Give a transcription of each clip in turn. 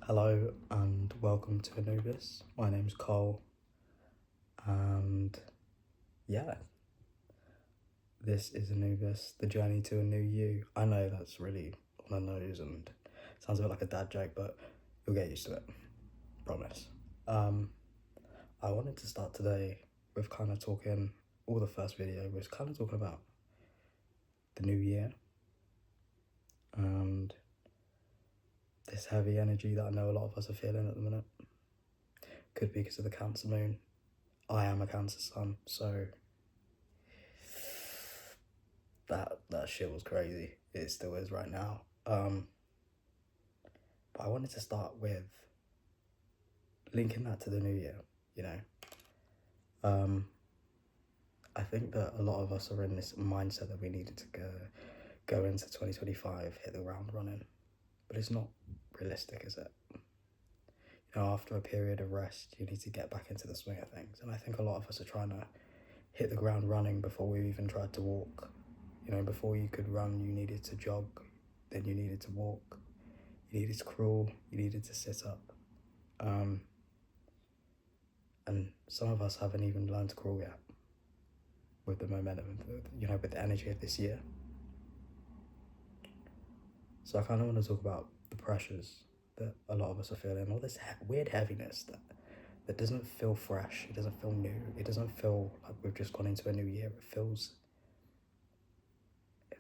Hello and welcome to Anubis. My name's Cole, and yeah, this is Anubis, the journey to a new you. I know that's really on the nose and sounds a bit like a dad joke, but you'll get used to it, promise. I wanted to start today with kind of talking, all the first video was kind of talking about the new year and this heavy energy that I know a lot of us are feeling at the minute. Could be because of the Cancer moon. I am a Cancer sun, so that shit was crazy. It still is right now. But I wanted to start with linking that to the new year, you know. I think that a lot of us are in this mindset that we needed to go into 2025, hit the ground running. But it's not realistic, is it? You know, after a period of rest, you need to get back into the swing of things. And I think a lot of us are trying to hit the ground running before we've even tried to walk. You know, before you could run, you needed to jog, then you needed to walk, you needed to crawl, you needed to sit up. And some of us haven't even learned to crawl yet with the momentum, with the energy of this year. So I kind of want to talk about the pressures that a lot of us are feeling, all this weird heaviness that doesn't feel fresh, it doesn't feel new, it doesn't feel like we've just gone into a new year. It feels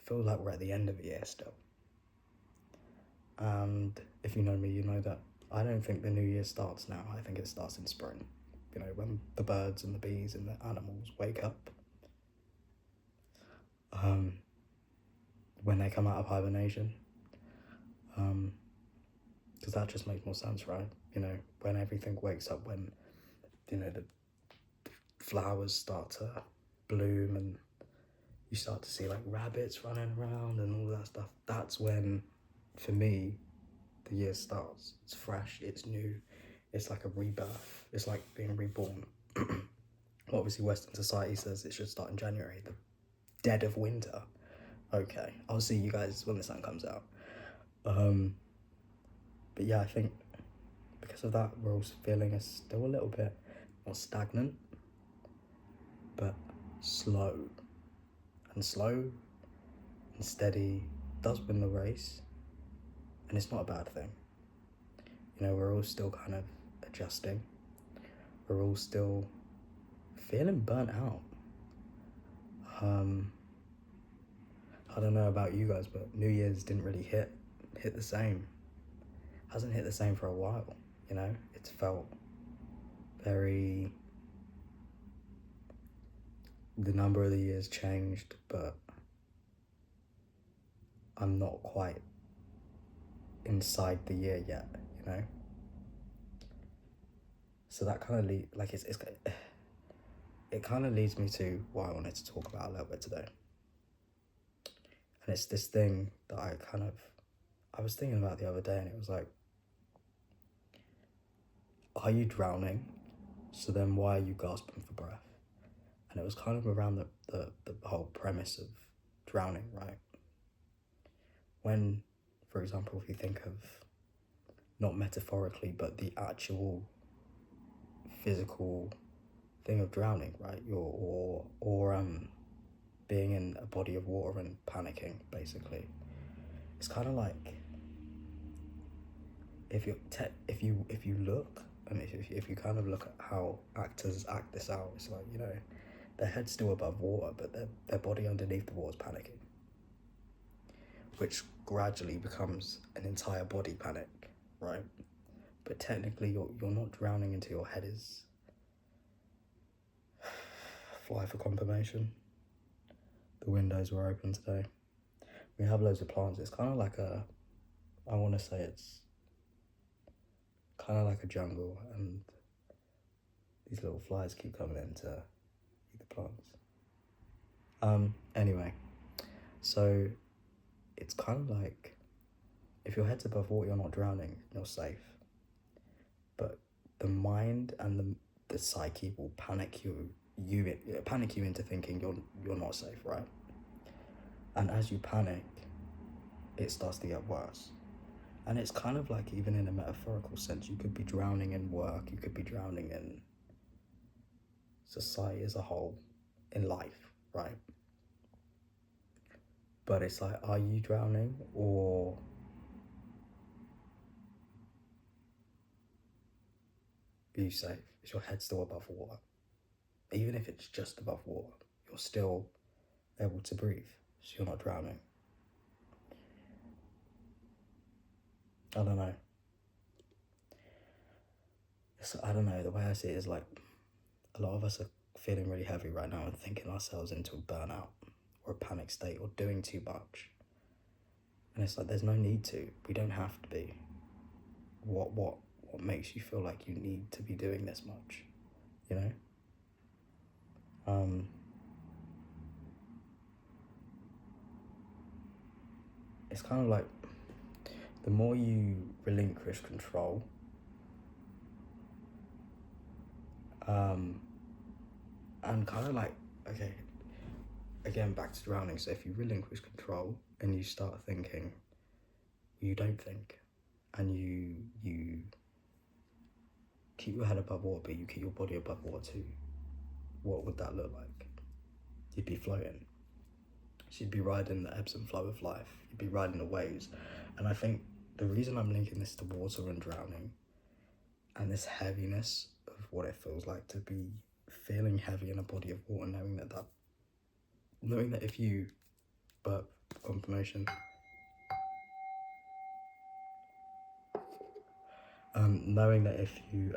like we're at the end of a year still. And if you know me, you know that I don't think the new year starts now. I think it starts in spring. You know, when the birds and the bees and the animals wake up. When they come out of hibernation. Because that just makes more sense, right? You know, when everything wakes up, when, you know, the flowers start to bloom and you start to see like rabbits running around and all that stuff. That's when, for me, the year starts. It's fresh, it's new, it's like a rebirth, it's like being reborn. Obviously Western society says it should start in January, the dead of winter. Okay, I'll see you guys when the sun comes out. But yeah, I think because of that, we're also feeling still a little bit not stagnant, but slow. And slow and steady does win the race, and it's not a bad thing. You know, we're all still kind of adjusting. We're all still feeling burnt out. I don't know about you guys, but New Year's didn't really hit the same. Hasn't hit the same for a while, you know? It's felt very... The number of the years changed, but I'm not quite inside the year yet, you know? So that kind of it kind of leads me to what I wanted to talk about a little bit today. And it's this thing that I was thinking about the other day, and it was like, are you drowning? So then why are you gasping for breath? And it was kind of around the whole premise of drowning, right? When, for example, if you think of, not metaphorically, but the actual physical thing of drowning, right? Or being in a body of water and panicking, basically. It's kind of like if you look, and if you kind of look at how actors act this out, it's like, you know, their head's still above water, but their body underneath the water is panicking, which gradually becomes an entire body panic, right? But technically, you're not drowning until your head is fly for confirmation. The windows were open today. We have loads of plants. It's kind of like I want to say it's kind of like a jungle, and these little flies keep coming in to eat the plants. Anyway, so it's kind of like if your head's above water, you're not drowning, you're safe. But the mind and the psyche will panic you into thinking you're not safe, right? And as you panic, it starts to get worse. And it's kind of like, even in a metaphorical sense, you could be drowning in work, you could be drowning in society as a whole, in life, right? But it's like, are you drowning, or are you safe? Is your head still above water? Even if it's just above water, you're still able to breathe, so you're not drowning. I don't know. I don't know, the way I see it is like, a lot of us are feeling really heavy right now and thinking ourselves into a burnout or a panic state or doing too much. And it's like, there's no need to. We don't have to be. What makes you feel like you need to be doing this much? You know? It's kind of like, the more you relinquish control, and kind of like, okay, again, back to drowning. So if you relinquish control and you start thinking, you don't think, and you keep your head above water, but you keep your body above water too, what would that look like? You'd be floating. So you'd be riding the ebbs and flow of life. You'd be riding the waves. And I think the reason I'm linking this to water and drowning, and this heaviness of what it feels like to be feeling heavy in a body of water, knowing that if you burp confirmation, knowing that if you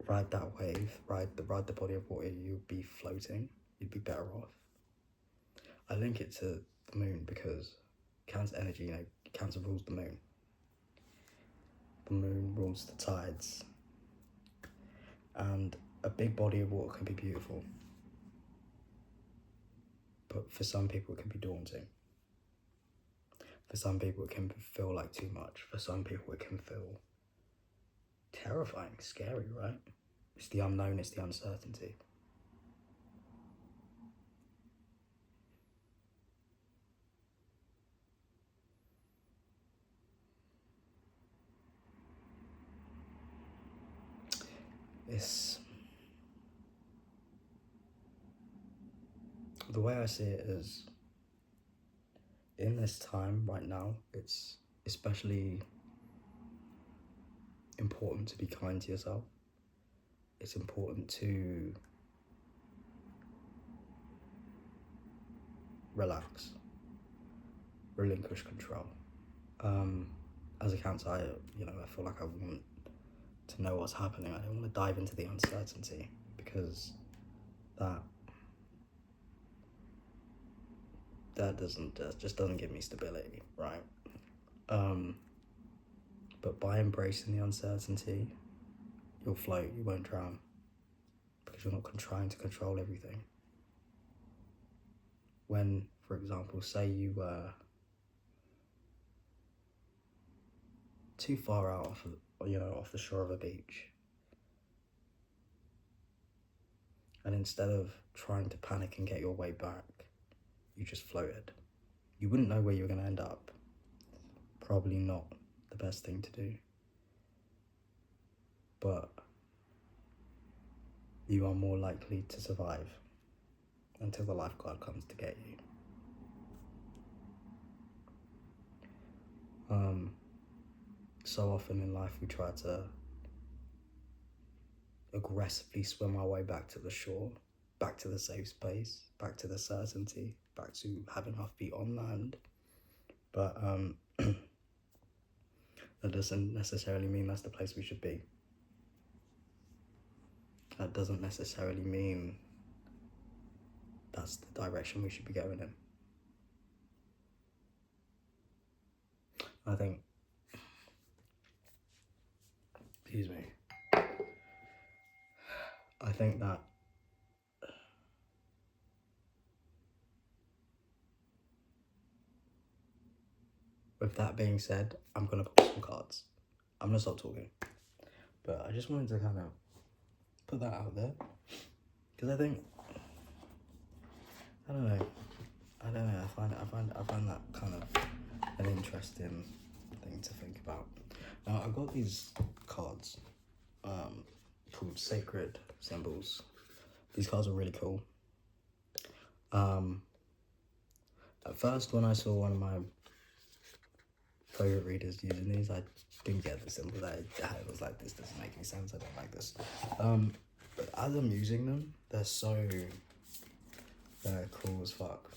ride that wave, ride the body of water, you'd be floating. You'd be better off. I link it to the moon because Cancer energy, you know, Cancer rules the moon. The moon rules the tides. And a big body of water can be beautiful, but for some people it can be daunting. For some people it can feel like too much. For some people it can feel terrifying, scary, right? It's the unknown, it's the uncertainty. The way I see it is, in this time right now, it's especially important to be kind to yourself. It's important to relax, relinquish control. As a Cancer, I feel like I want to know what's happening. I don't want to dive into the uncertainty, because that just doesn't give me stability, right? But by embracing the uncertainty, you'll float, you won't drown, because you're not trying to control everything. When, for example, say you were too far out off the shore of a beach, and instead of trying to panic and get your way back, you just floated, you wouldn't know where you were going to end up. Probably not the best thing to do, but you are more likely to survive until the lifeguard comes to get you. So often in life we try to aggressively swim our way back to the shore, back to the safe space, back to the certainty, back to having our feet on land. But that doesn't necessarily mean that's the place we should be. That doesn't necessarily mean that's the direction we should be going in. I think, excuse me, I think that with that being said, I'm going to pull some cards. I'm going to stop talking. But I just wanted to kind of put that out there, because I think, I don't know, I don't know. I find that kind of an interesting thing to think about. Now I got these cards, called Sacred Symbols. These cards are really cool. At first, when I saw one of my favorite readers using these, I didn't get the symbol that it was like, this doesn't make any sense. I don't like this. But as I'm using them, they're cool as fuck.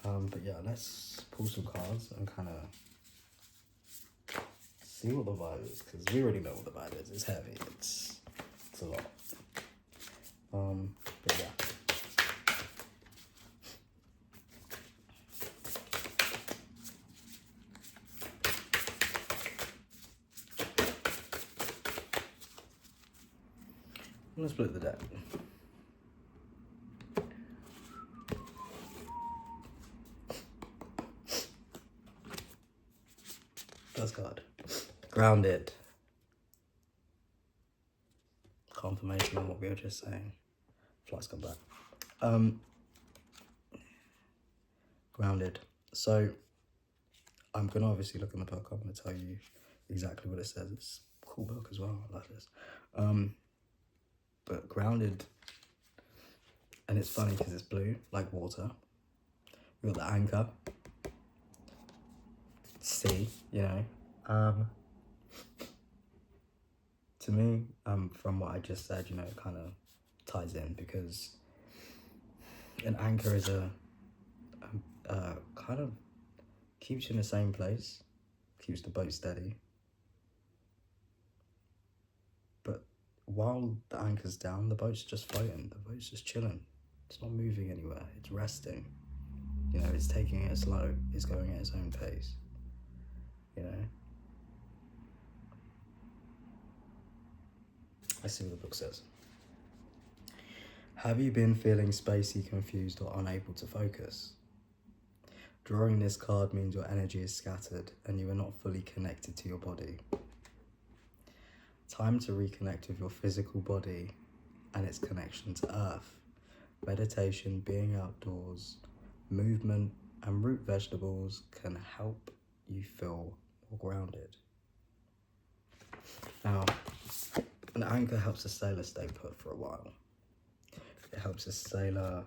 But yeah, let's pull some cards and kind of see what the vibe is, because we already know what the vibe is. It's heavy. It's a lot. But yeah. Let's split the deck. First card. Grounded. Confirmation on what we were just saying. Flights come back. Grounded. So I'm gonna obviously look in the book. I'm gonna tell you exactly what it says. It's a cool book as well. I like this. But grounded, and it's funny because it's blue like water. You got the anchor, sea. You know. To me, from what I just said, you know, it kind of ties in, because an anchor is a kind of keeps you in the same place, keeps the boat steady. But while the anchor's down, the boat's just floating, the boat's just chilling. It's not moving anywhere, it's resting. You know, it's taking it slow, it's going at its own pace, you know. Let's see what the book says. Have you been feeling spacey, confused, or unable to focus? Drawing this card means your energy is scattered and you are not fully connected to your body. Time to reconnect with your physical body and its connection to earth. Meditation, being outdoors, movement, and root vegetables can help you feel more grounded. Now, an anchor helps a sailor stay put for a while. It helps a sailor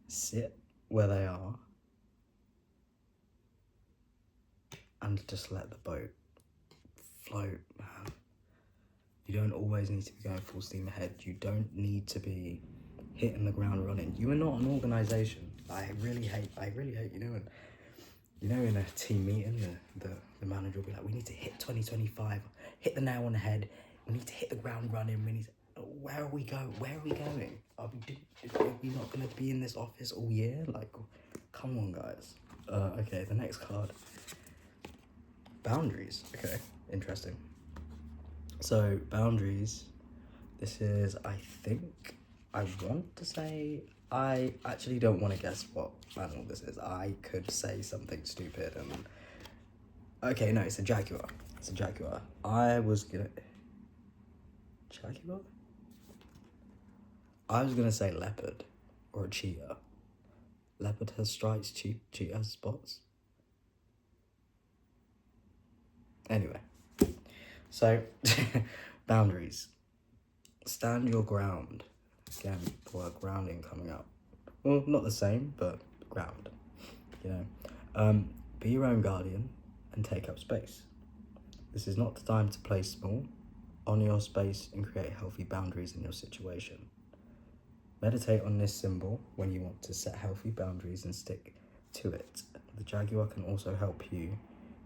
sit where they are and just let the boat float, man. You don't always need to be going full steam ahead. You don't need to be hitting the ground running. You are not an organisation. I really hate, you know, in a team meeting, the manager will be like, we need to hit 2025, hit the nail on the head, we need to hit the ground running, where are we going? Are we not going to be in this office all year? Like, come on, guys. Okay, the next card. Boundaries. Okay, interesting. So, boundaries, this is, I actually don't want to guess what animal this is. I could say something stupid and... Okay, no, it's a jaguar. It's a jaguar. Jaguar? I was gonna say leopard or a cheetah. Leopard has stripes, cheetah has spots. Anyway, so boundaries. Stand your ground. Again, the word grounding coming up. Well, not the same, but ground. You know, be your own guardian and take up space. This is not the time to play small. Honor your space and create healthy boundaries in your situation. Meditate on this symbol when you want to set healthy boundaries and stick to it. The jaguar can also help you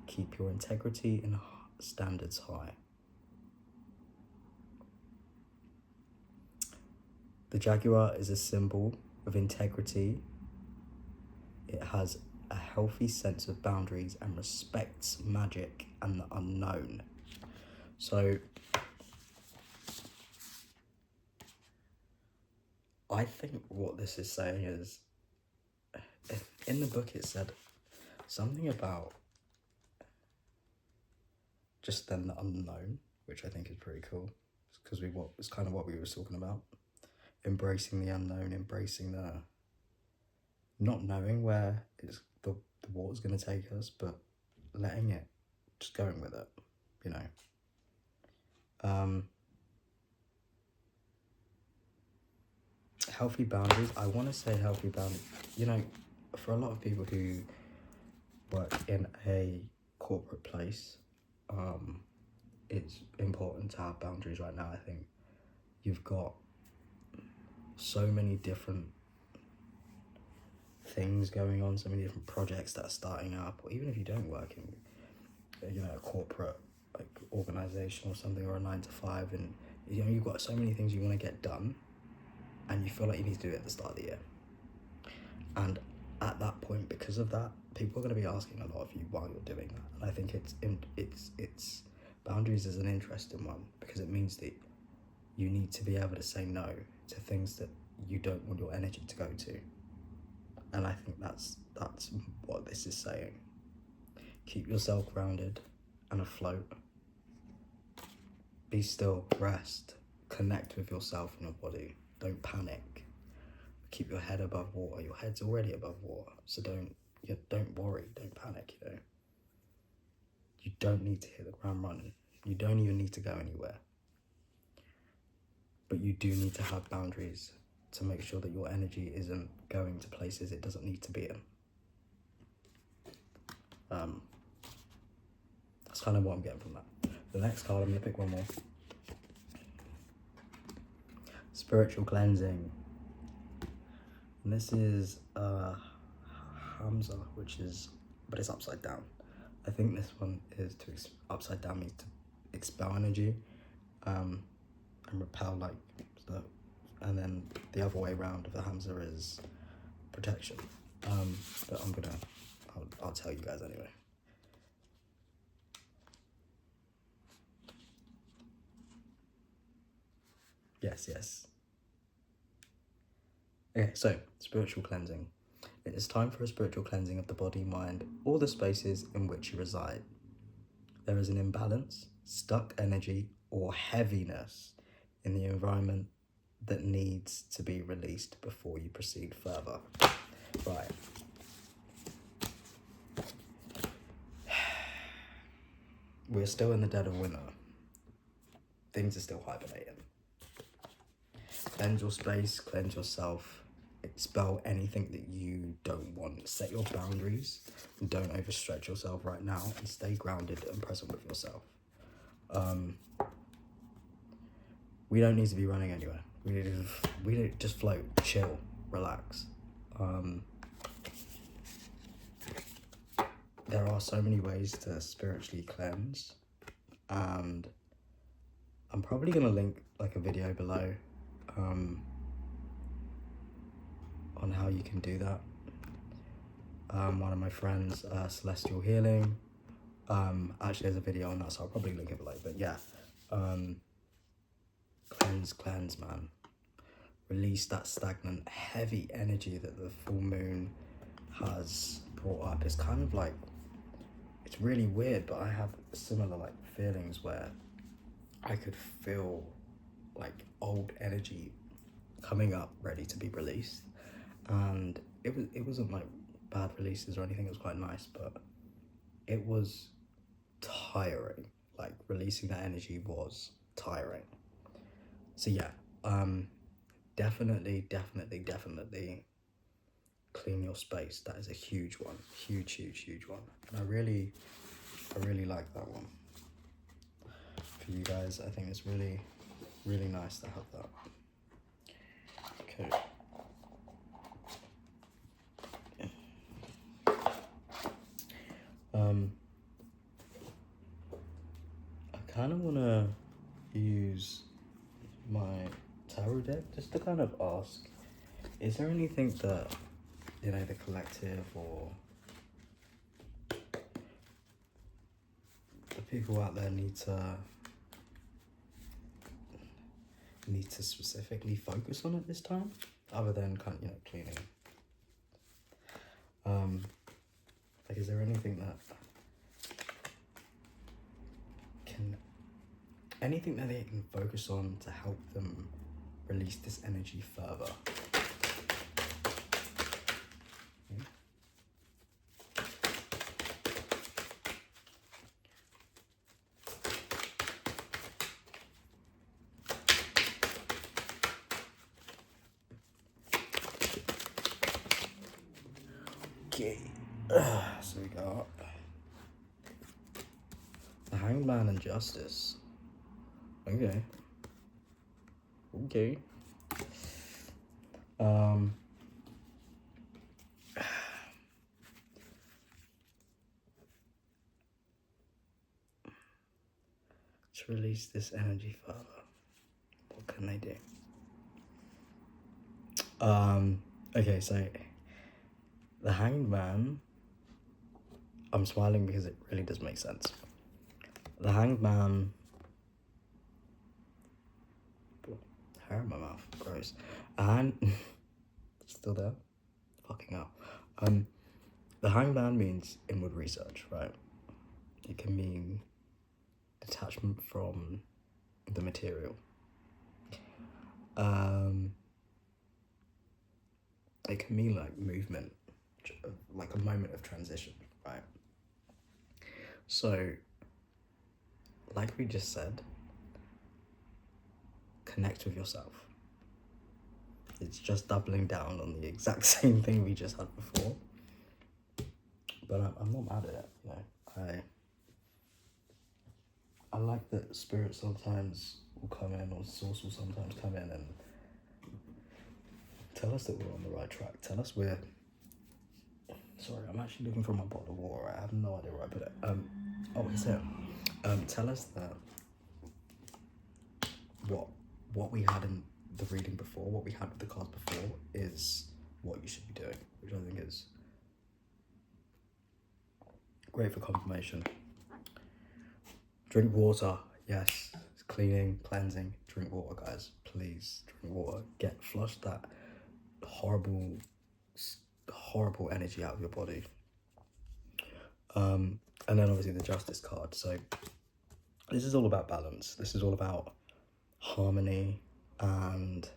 keep your integrity and standards high. The jaguar is a symbol of integrity. It has a healthy sense of boundaries and respects magic and the unknown. So, I think what this is saying is, in the book it said something about just then the unknown, which I think is pretty cool, because it's kind of what we were talking about. embracing the unknown, embracing the not knowing where the water's going to take us, but letting it, just going with it, you know. Healthy boundaries. I want to say healthy boundaries. You know, for a lot of people who work in a corporate place, it's important to have boundaries right now. I think you've got so many different things going on, so many different projects that are starting up, or even if you don't work in, you know, a corporate like organization or something, or a 9 to 5, and you know, you've got so many things you want to get done, and you feel like you need to do it at the start of the year. And at that point, because of that, people are going to be asking a lot of you while you're doing that. And I think it's boundaries is an interesting one, because it means that you need to be able to say no to things that you don't want your energy to go to. And I think that's what this is saying. Keep yourself grounded and afloat. Be still, rest, connect with yourself and your body. Don't panic. Keep your head above water. Your head's already above water, so don't worry, don't panic, you know. You don't need to hit the ground running. You don't even need to go anywhere. But you do need to have boundaries to make sure that your energy isn't going to places it doesn't need to be in. That's kind of what I'm getting from that. The next card, I'm going to pick one more. Spiritual cleansing. And this is Hamza, but it's upside down. I think this one is upside down means to expel energy and repel, like, stuff. And then the other way around of the Hamza is protection. But I'll tell you guys anyway. Yes. Okay, so spiritual cleansing. It is time for a spiritual cleansing of the body, mind, or the spaces in which you reside. There is an imbalance, stuck energy, or heaviness in the environment that needs to be released before you proceed further. Right. We're still in the dead of winter. Things are still hibernating. Cleanse your space, cleanse yourself, expel anything that you don't want. Set your boundaries and don't overstretch yourself right now, and stay grounded and present with yourself. We don't need to be running anywhere. We need to just float, chill, relax. There are so many ways to spiritually cleanse, and I'm probably gonna link like a video below on how you can do that. One of my friends, Celestial Healing, actually has a video on that, so I'll probably link it below. But yeah, cleanse, man. Release that stagnant, heavy energy that the full moon has brought up. It's kind of like, it's really weird, but I have similar like feelings where I could feel like old energy coming up ready to be released, and it wasn't like bad releases or anything. It was quite nice, but it was tiring. Like, releasing that energy was tiring. So yeah, definitely clean your space. That is a huge one, huge one, and I really like that one for you guys. I think it's really nice to have that. Okay. I kind of want to use my tarot deck just to kind of ask, is there anything that, you know, the collective or the people out there need to specifically focus on at this time, other than kind of, you know, cleaning? Like, is there anything that they can focus on to help them release this energy further. Okay, so we got the Hanged Man and Justice. Okay. Okay. To release this energy further, what can they do? Okay, so the Hanged Man, I'm smiling because it really does make sense. The Hanged Man, hair in my mouth, gross. And still there? Fucking hell. The Hanged Man means inward research, right? It can mean detachment from the material. It can mean like movement, like a moment of transition, right? So, like we just said, connect with yourself. It's just doubling down on the exact same thing we just had before. But I'm not mad at it, you know. I like that spirit sometimes will come in, or source will sometimes come in and tell us that we're on the right track. Tell us we're... Sorry, I'm actually looking for my bottle of water. I have no idea where I put it. Oh, it's here. Tell us that what we had in the reading before, what we had with the cards before, is what you should be doing, which I think is great for confirmation. Drink water, yes. It's cleaning, cleansing. Drink water, guys. Please drink water. Flush that horrible energy out of your body. And then obviously the Justice card. So this is all about balance. This is all about harmony, and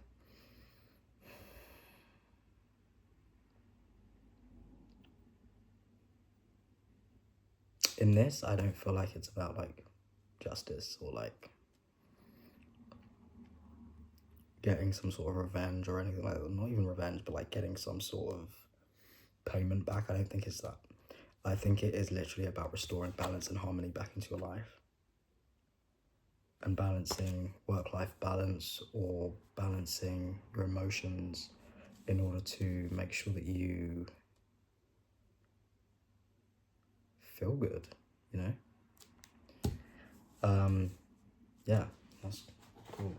in this, I don't feel like it's about like justice or like getting some sort of revenge or anything like that. Not even revenge, but like getting some sort of payment back. I don't think it's that. I think it is literally about restoring balance and harmony back into your life, and balancing work-life balance, or balancing your emotions in order to make sure that you feel good, you know? Yeah, that's cool.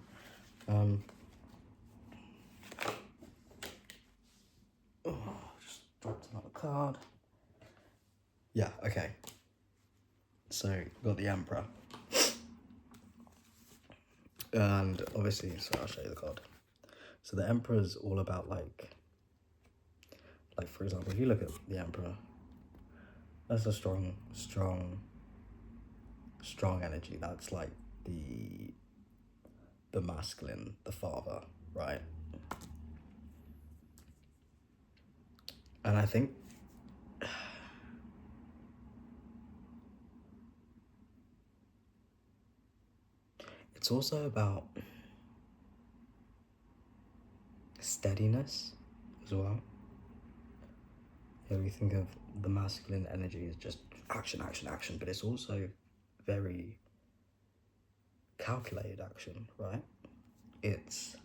Just dropped another card. Yeah, okay. So, got the Emperor. And obviously, so I'll show you the card. So the Emperor is all about like for example, if you look at the Emperor, that's a strong energy. That's like the masculine, the father, right? And I think it's also about steadiness as well. You know, we think of the masculine energy as just action, but it's also very calculated action, right? It's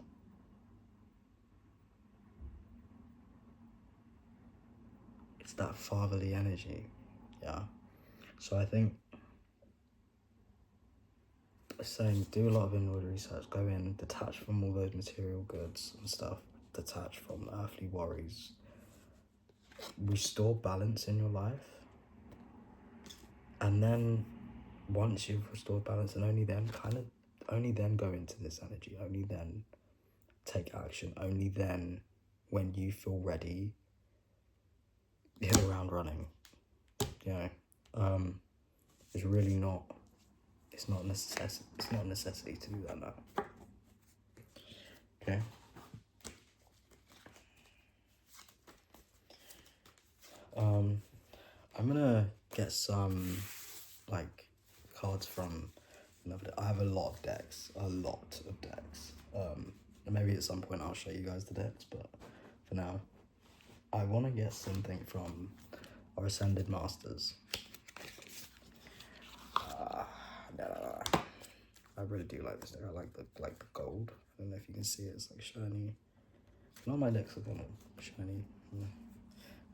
that fatherly energy, yeah. So I think saying do a lot of inward research, go in, detach from all those material goods and stuff, detach from earthly worries, restore balance in your life, and then once you've restored balance, and only then go into this energy, only then take action, only then when you feel ready, hit the ground running. You know, it's really not. It's not a necessity to do that now. Okay. I'm gonna get some like cards from another. I have a lot of decks. Maybe at some point I'll show you guys the decks, but for now, I want to get something from our Ascended Masters. I really do like this deck. I like the gold. I don't know if you can see it. It's like shiny. A lot of my decks are kind of shiny.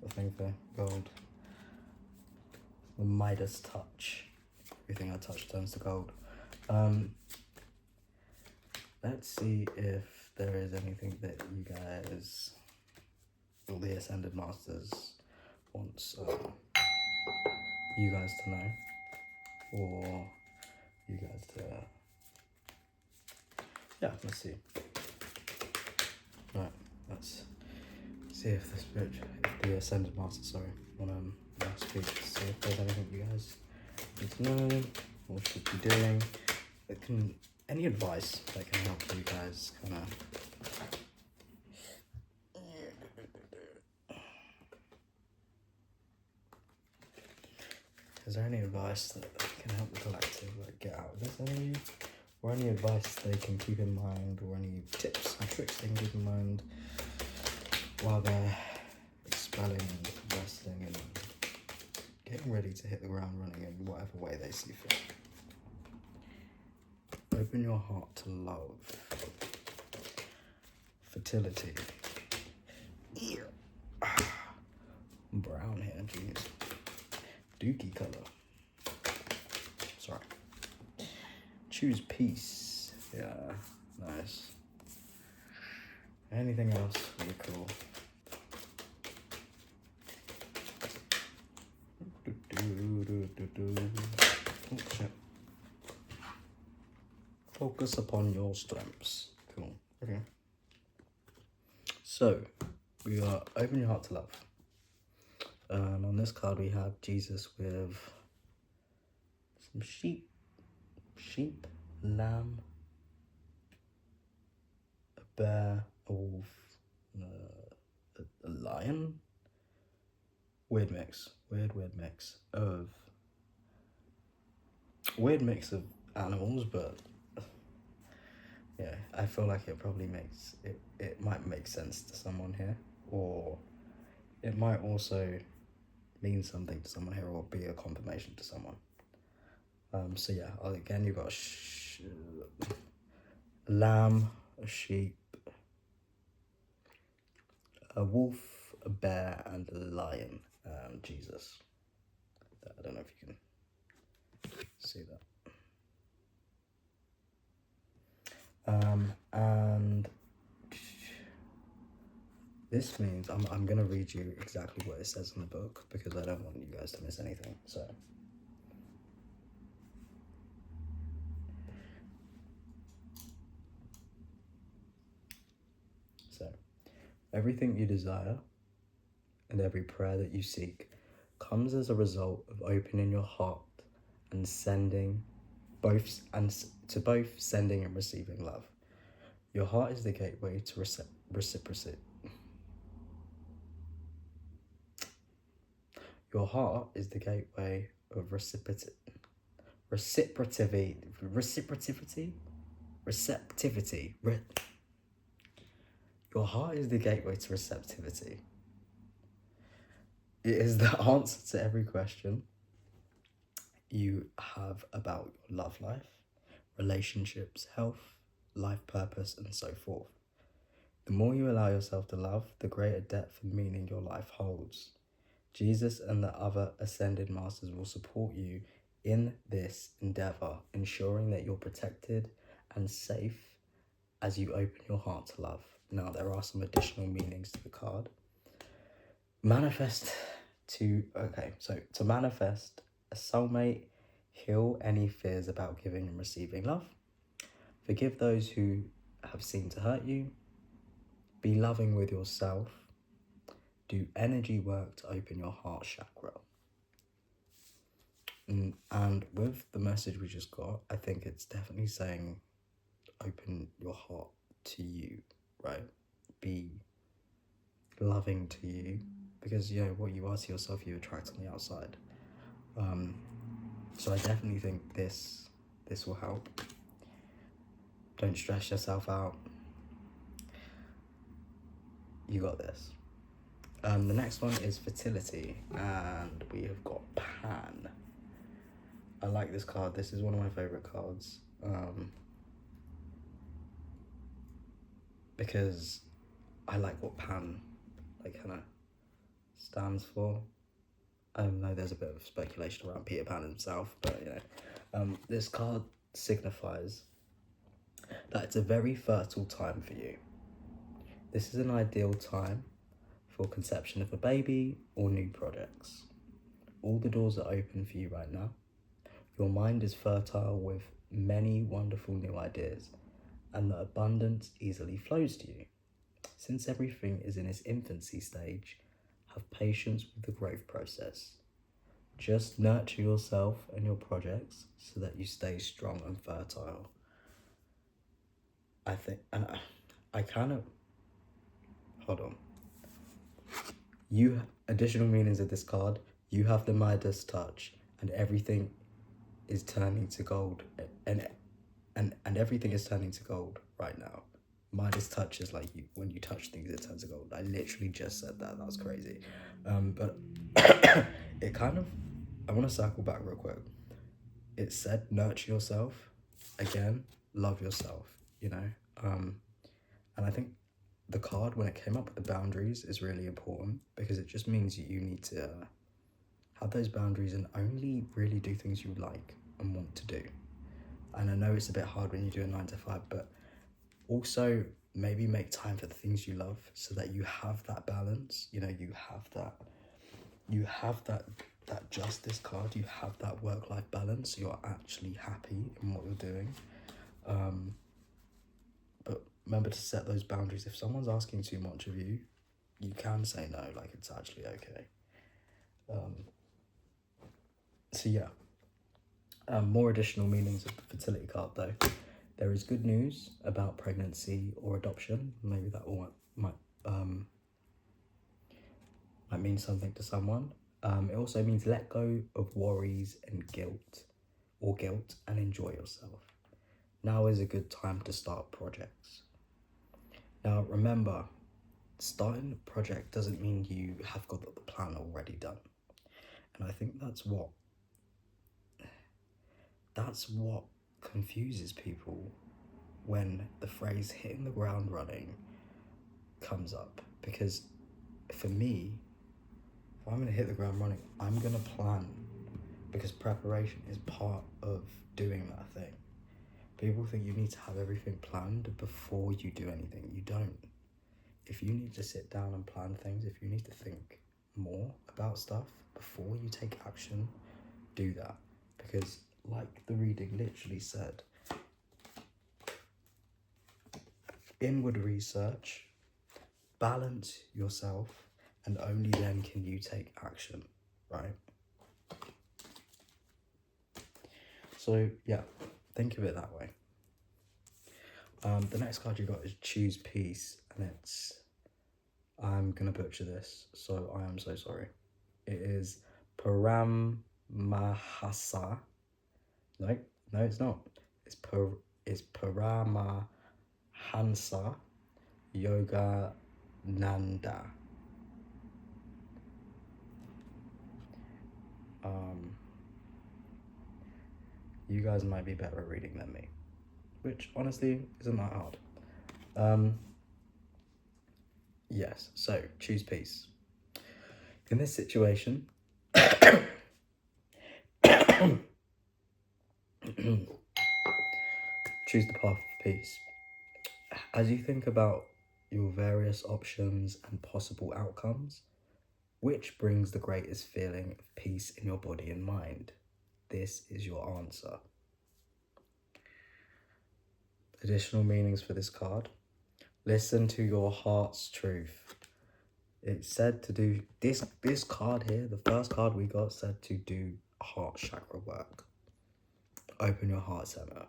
The thing for gold. The Midas touch. Everything I touch turns to gold. Let's see if there is anything that you guys, or the Ascended Masters, wants you guys to know, or you guys to. Yeah, let's see. Right, let's see if the Ascended Master, want to speak. See if there's anything you guys need to know, or should be doing. Any advice that can help you guys kind of. Is there any advice that can help the collective get out of this energy? Or any advice they can keep in mind, or any tips and tricks they can keep in mind while they're expelling and resting and getting ready to hit the ground running in whatever way they see fit. Open your heart to love. Fertility. Ew. Brown hair, jeez. Dookie color. Sorry. Choose peace. Yeah, nice. Anything else really cool? Oh, shit. Focus upon your strengths. Cool. Okay. So, we got open your heart to love. And on this card we have Jesus with some sheep, lamb, a bear, a wolf, a lion. Weird mix of animals, but yeah, I feel like it probably makes it might make sense to someone here, or it might also mean something to someone here, or be a confirmation to someone. So yeah, again you've got a lamb, a sheep, a wolf, a bear, and a lion. Jesus. I don't know if you can see that. And this means I'm gonna read you exactly what it says in the book, because I don't want you guys to miss anything. So everything you desire and every prayer that you seek comes as a result of opening your heart and sending both sending and receiving love. Your heart is the gateway to reciprocity. Your heart is the gateway of receptivity. Your heart is the gateway to receptivity. It is the answer to every question you have about your love life, relationships, health, life purpose, and so forth. The more you allow yourself to love, the greater depth and meaning your life holds. Jesus and the other ascended masters will support you in this endeavor, ensuring that you're protected and safe as you open your heart to love. Now, there are some additional meanings to the card. To manifest a soulmate, heal any fears about giving and receiving love, forgive those who have seemed to hurt you, be loving with yourself, do energy work to open your heart chakra. And with the message we just got, I think it's definitely saying open your heart to you. right? Be loving to you, because what you are to yourself, you attract on the outside. So I definitely think this will help. Don't stress yourself out. You got this. The next one is fertility, and we have got Pan. I like this card. This is one of my favorite cards, because I like what Pan kind of stands for. I know there's a bit of speculation around Peter Pan himself, but this card signifies that it's a very fertile time for you. This is an ideal time for conception of a baby or new projects. All the doors are open for you right now. Your mind is fertile with many wonderful new ideas, and the abundance easily flows to you. Since everything is in its infancy stage, have patience with the growth process. Just nurture yourself and your projects so that you stay strong and fertile. I think, and I kind of, hold on. Additional meanings of this card, you have the Midas touch, and everything is turning to gold, and everything is turning to gold right now. Midas touch is like when you touch things, it turns to gold. I literally just said that. That was crazy. But it kind of, I want to circle back real quick. It said nurture yourself. Again, love yourself, And I think the card, when it came up with the boundaries, is really important, because it just means you need to have those boundaries and only really do things you like and want to do. And I know it's a bit hard when you do a 9 to 5, but also maybe make time for the things you love, so that you have that balance. You have that justice card, you have that work-life balance, so you're actually happy in what you're doing. But remember to set those boundaries. If someone's asking too much of you, you can say no, it's actually okay. So yeah, more additional meanings of the fertility card though. There is good news about pregnancy or adoption. Maybe that might mean something to someone. It also means let go of worries and guilt and enjoy yourself. Now is a good time to start projects. Now remember, starting a project doesn't mean you have got the plan already done. And I think that's what confuses people when the phrase hitting the ground running comes up. Because for me, if I'm going to hit the ground running, I'm going to plan, because preparation is part of doing that thing. People think you need to have everything planned before you do anything. You don't. If you need to sit down and plan things, if you need to think more about stuff before you take action, do that. Because like the reading literally said, inward research, balance yourself, and only then can you take action, right? So yeah, think of it that way. The next card you got is Choose Peace, and I'm gonna butcher this, so I am so sorry. It is Paramahasa. No, it's not. It's Paramahansa Yoga Nanda. You guys might be better at reading than me, which honestly isn't that hard. Yes, so choose peace. In this situation, choose the path of peace. As you think about your various options and possible outcomes, which brings the greatest feeling of peace in your body and mind? This is your answer. Additional meanings for this card. Listen to your heart's truth. It's said to do this card here, the first card we got, said to do heart chakra work. Open your heart center.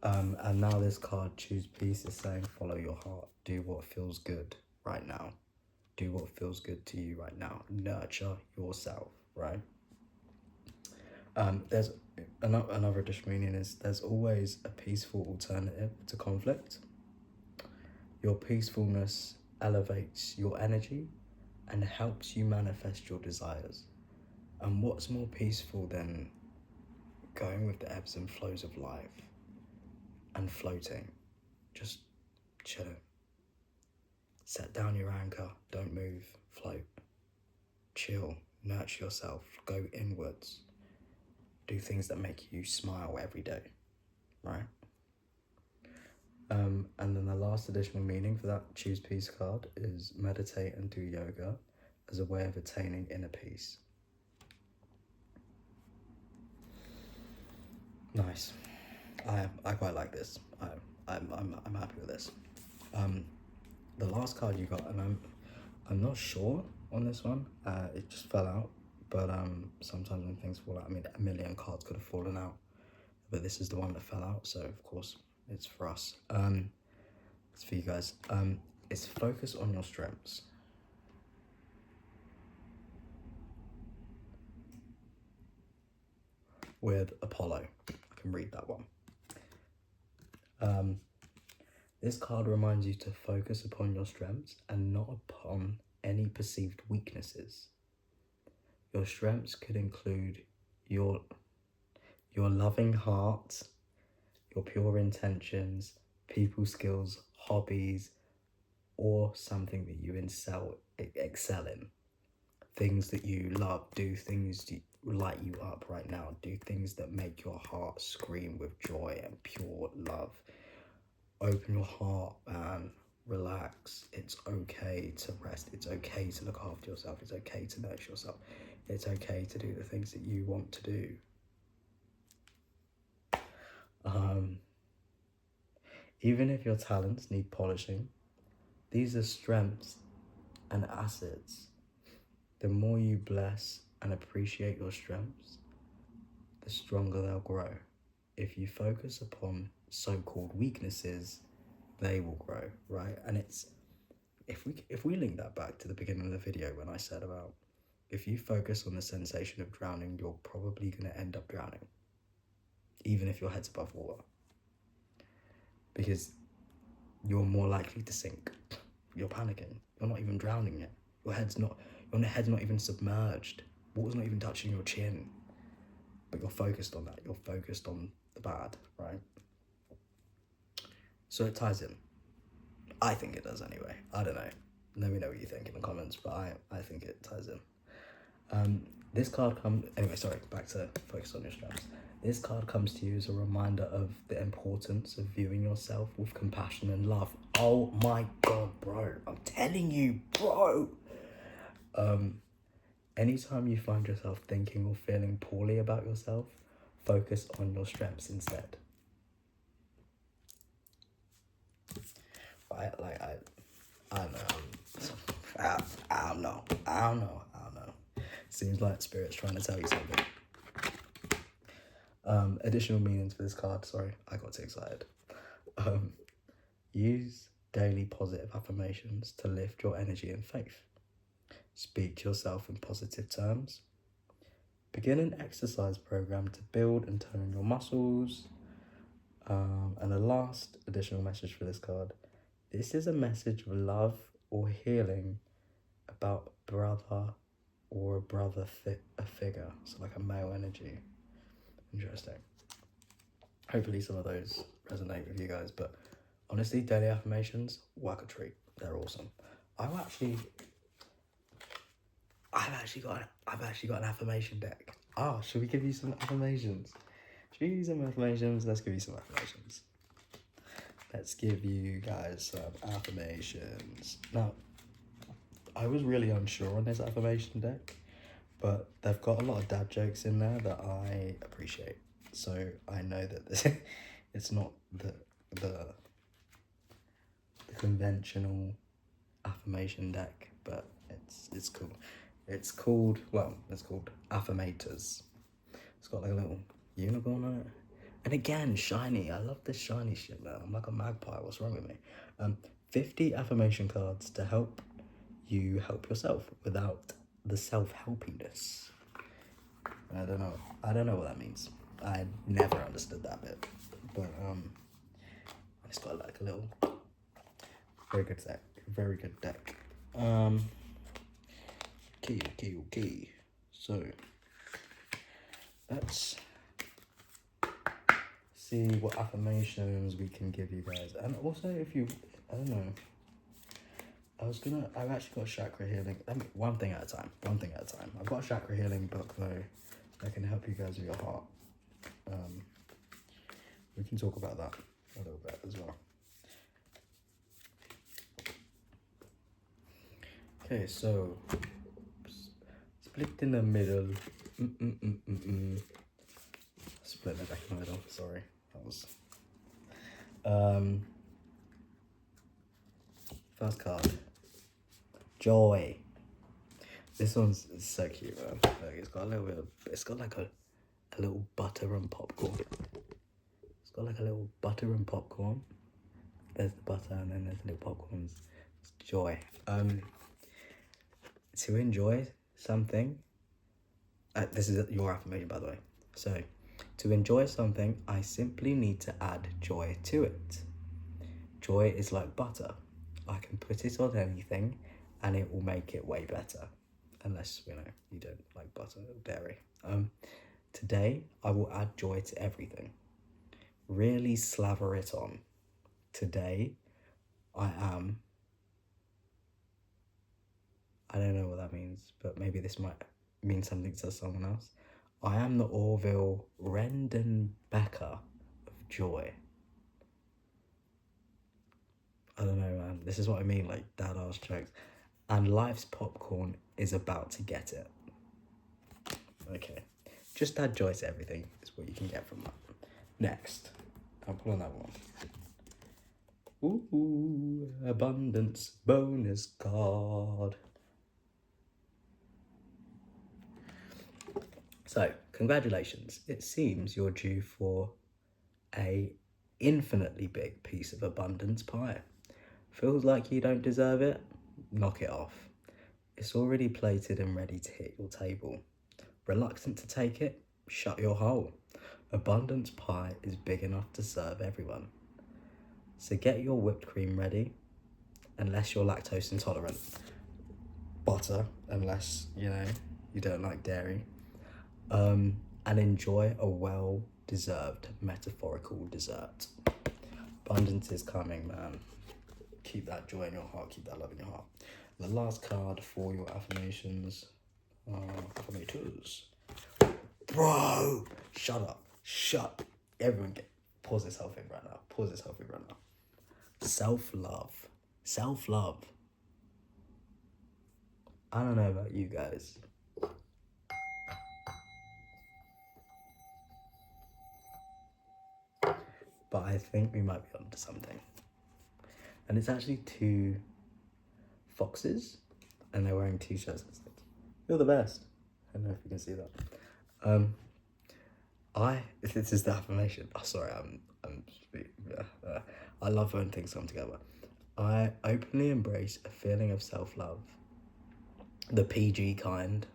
And now this card, choose peace, is saying follow your heart. Do what feels good right now. Do what feels good to you right now. Nurture yourself, right? There's another additional meaning is there's always a peaceful alternative to conflict. Your peacefulness elevates your energy and helps you manifest your desires. And what's more peaceful than going with the ebbs and flows of life and floating, just chilling. Set down your anchor, don't move, float, chill, nurture yourself, go inwards, do things that make you smile every day, right? And then the last additional meaning for that choose peace card is meditate and do yoga as a way of attaining inner peace. Nice. I quite like this. I'm happy with this. The last card you got, and I'm not sure on this one. It just fell out. But sometimes when things fall out, I mean, a million cards could have fallen out, but this is the one that fell out. So of course, it's for us. It's for you guys. It's focus on your strengths. With Apollo, I can read that one. This card reminds you to focus upon your strengths and not upon any perceived weaknesses. Your strengths could include your loving heart, your pure intentions, people skills, hobbies, or something that you excel in. Things that you love, do things that light you up right now, do things that make your heart scream with joy and pure love. Open your heart and relax. It's okay to rest. It's okay to look after yourself. It's okay to nurture yourself. It's okay to do the things that you want to do. Even if your talents need polishing, these are strengths and assets. The more you bless and appreciate your strengths, the stronger they'll grow. If you focus upon so-called weaknesses, they will grow, right? And it's if we link that back to the beginning of the video when I said about if you focus on the sensation of drowning, you're probably going to end up drowning, even if your head's above water, because you're more likely to sink. You're panicking. You're not even drowning yet. Your head's not even submerged. Water's not even touching your chin. But you're focused on that. You're focused on the bad, right? So it ties in. I think it does anyway. I don't know. Let me know what you think in the comments, but I think it ties in. This card comes... Anyway, sorry, back to focus on your strengths. This card comes to you as a reminder of the importance of viewing yourself with compassion and love. Oh my God, bro. I'm telling you, bro. Anytime you find yourself thinking or feeling poorly about yourself, focus on your strengths instead. I don't know. I don't know. Seems like Spirit's trying to tell you something. Additional meanings for this card. Sorry, I got too excited. Use daily positive affirmations to lift your energy and faith. Speak to yourself in positive terms. Begin an exercise program to build and tone your muscles. And the last additional message for this card. This is a message of love or healing about a brother or a figure. So like a male energy. Interesting. Hopefully some of those resonate with you guys. But honestly, daily affirmations, work a treat. They're awesome. I've actually got an affirmation deck. Should we give you some affirmations? Let's give you some affirmations. Let's give you guys some affirmations. Now, I was really unsure on this affirmation deck, but they've got a lot of dad jokes in there that I appreciate. So I know that it's not the conventional affirmation deck, but it's cool. It's called Affirmators. It's got like a little unicorn on it. And again, shiny. I love this shiny shit, man. I'm like a magpie. What's wrong with me? 50 affirmation cards to help you help yourself without the self-helpiness. I don't know what that means. I never understood that bit. But it's got like a little very good deck. Very good deck. Okay. So let's see what affirmations we can give you guys. And also if you, I don't know, I've actually got a chakra healing. One thing at a time. I've got a chakra healing book though that can help you guys with your heart. We can talk about that a little bit as well. Okay, so split in the middle. Split it back in the middle. Sorry, that was. First card, joy. This one's so cute, man. Like, it's got a little bit. It's got like a little butter and popcorn. It's got like a little butter and popcorn. There's the butter, and then there's the little popcorns. It's joy. To enjoy something. This is your affirmation, by the way. So, to enjoy something, I simply need to add joy to it. Joy is like butter. I can put it on anything and it will make it way better. Unless, you don't like butter or dairy. Today, I will add joy to everything. Really slaver it on. Today, I don't know what that means, but maybe this might mean something to someone else. I am the Orville Rendenbecker of joy. I don't know, man. This is what I mean, like dad-ass jokes. And life's popcorn is about to get it. Okay. Just add joy to everything is what you can get from that. Next. I'll pull another one. Ooh, abundance bonus card. So, congratulations. It seems you're due for a infinitely big piece of abundance pie. Feels like you don't deserve it? Knock it off. It's already plated and ready to hit your table. Reluctant to take it? Shut your hole. Abundance pie is big enough to serve everyone. So get your whipped cream ready, unless you're lactose intolerant. Butter, unless, you don't like dairy. And enjoy a well-deserved metaphorical dessert. Abundance is coming, man. Keep that joy in your heart, keep that love in your heart. The last card for your affirmations. Affirmators. Bro! Shut. Everyone pause this whole thing right now. Self-love. I don't know about you guys. But I think we might be onto something. And it's actually two foxes, and they're wearing t-shirts and stuff. You're the best. I don't know if you can see that. This is the affirmation. Oh, sorry, I love when things come together. I openly embrace a feeling of self-love, the PG kind.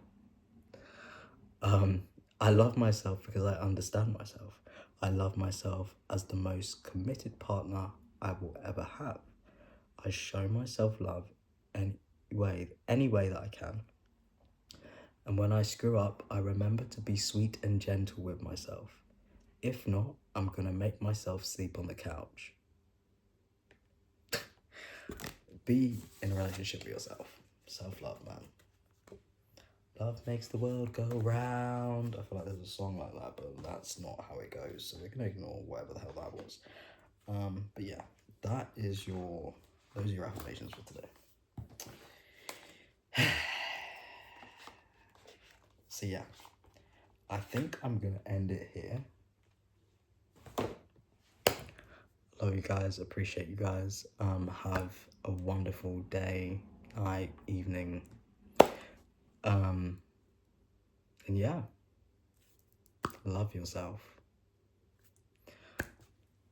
I love myself because I understand myself. I love myself as the most committed partner I will ever have. I show myself love any way that I can. And when I screw up, I remember to be sweet and gentle with myself. If not, I'm gonna make myself sleep on the couch. Be in a relationship with yourself. Self-love, man. Love makes the world go round. I feel like there's a song like that, but that's not how it goes. So we're gonna ignore whatever the hell that was. But yeah, those are your affirmations for today. So yeah, I think I'm gonna end it here. Love you guys, appreciate you guys. Have a wonderful day, night, evening. And yeah, love yourself.